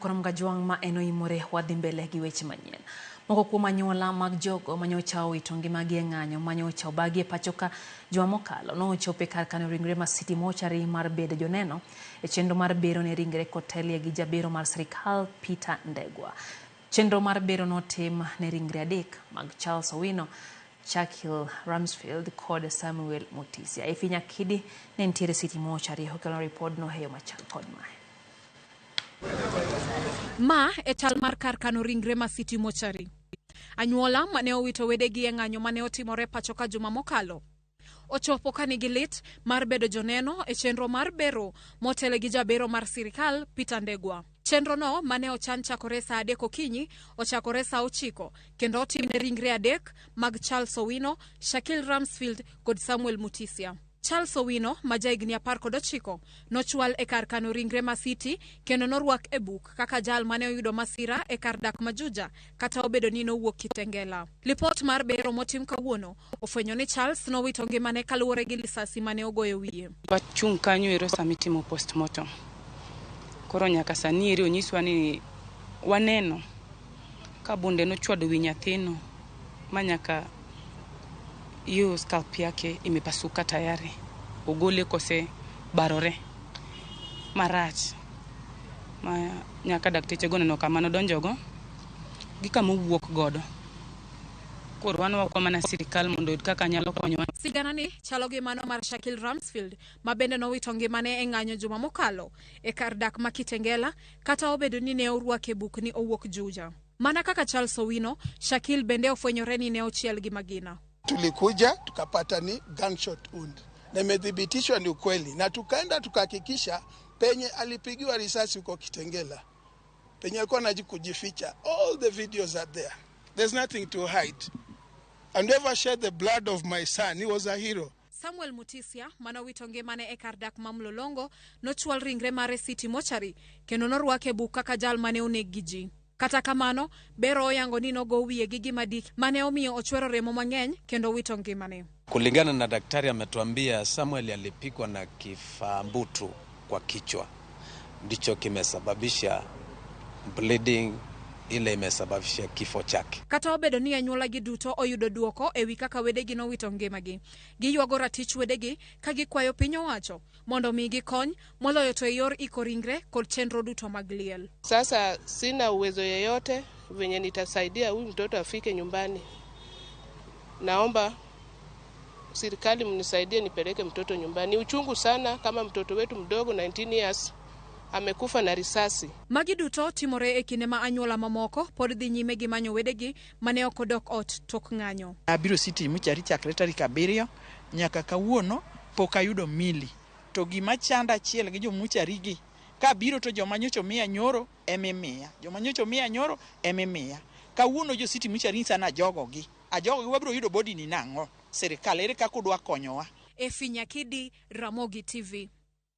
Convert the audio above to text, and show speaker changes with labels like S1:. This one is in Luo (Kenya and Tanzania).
S1: Korom Gajuang ma eno imore wadhi mbele gi weche manyien. Moko kuom anyuola mag jogo manyocha owito ngimagi e ng'anyo manyocha obagi e pacho ka juma mokalo nochopo kar kano ringre ma City Mortuary mar bedo joneno e chenro mar bero ne ringre kotelie gi jabero mar sirikal Peter Ndegwa. Chenro mar bero notim ne ringre adek mag Charles Owino, Shakil Ramsfield kod Samuel Mutisia. Ifinya Kidi ne ntiere City Mortuary okelo report no heyo machal kod mae.
S2: Ma e chal mar kar kano ringre ma City Mortuary. Anyuola mane owito wedegi e ng'anyo mane otimore pacho ka juma mokalo ochopo ka nigi lit mar bedo joneno e chenro mar bero motele gi jabero mar sirikal Peter Ndegwa. Chenro no mane ochan chakore saa 3 okinyi ochakore saa 9 kendo otimne ringre adek mag Charles Owino, Shakil Ramsfield kod Samuel Mutisia. Charles Owino ma jahigni 19 nochwal e kar kano ringre ma City kendo norwak e buk kaka jal mane oyudo masira e kar dak ma Juja kata obedo ni nowuok Kitengela. Lipot mar bero motim kawuono ofwenyo ni Charles nowito ngimane kaluwore gi lisasi mane ogoyo wiye.
S3: Wachung' kanyo ero sama itimo postmortem. Koro nyaka sani ero onyiswa ni waneno ka bunde nochwado wi nyathino manyaka hiyo scalp yake imepasuka tayari, ogole kose barore marach. Nyaka dakteche go neno kama nodonjogo gi kama owuok godo. Koro wan wako mana sirikal mondo kaka nyalo konyowa.
S2: Sigana ni chalo gi mano mar Shakil Ramsfield ma bende nowito ngimane e ng'anyo juma mokalo e kar dak ma Kitengela kata obedo ni ne orwake buk ni owuok Juja. Mana kaka Charles Owino, Shakil bende ofwenyore ni ne ochiel gi magina.
S4: Tulikuja tukapata ni gunshot wound na imethibitishwa ni ukweli, na tukaenda tukahakikisha penye alipigiwa risasi huko Kitengela, penye alikuwa anajificha. All the videos are there. There's nothing to hide. I never shed the blood of my son. He was a hero.
S2: Samuel Mutisia manowito ngimane e kar dak ma Mlolongo nochwal ringre mare City Mortuary kendo norwake buk kaka jal mane oneg ji. Kata kamano, bero oyango ni nogo wiye gi gima dik mane omiyo ochwero remo mang'eny kendo wito ngimane.
S5: Kulingana na daktari ametuambia Samuel alipigwa na kifambutu kwa kichwa. Ndicho kimesababisha bleeding, ile imesababisha kifo chake.
S2: Kata obedo ni anyuola gi duto oyudo duoko ewi kaka wedegi nowito ngimagi. Giywago ratich wedegi ka gikwayo piny owacho mondo migi kony moloyo to yor iko ringre kod chenro duto mag liel.
S6: Sasa sina uwezo yeyote venye nitasaidia huyu mtoto afike nyumbani. Naomba serikali mnisaidie nipeleke mtoto nyumbani. Uchungu sana kama mtoto wetu mdogo 19 years amekufa na risasi.
S2: Magi duto timore e kinde ma anyuola mamoko pod dhi nyime gi manyo wedegi mane ok odok ot tok ng'anyo.
S7: Abiro City Mortuary chakre tarik 7 nyaka kawuono pok ayudo mili. To gima chanda achiel gi jo mortuary gi ka biro to joma nyocho miya nyoro emimiya. Joma nyocho miya nyoro emimiya. Kawuono jo City Mortuary sana ajogogi wabiro yudo body ni nang'o. Serikal ere kaka udwa konyowa.
S2: Ifinya Kidi, Ramogi TV.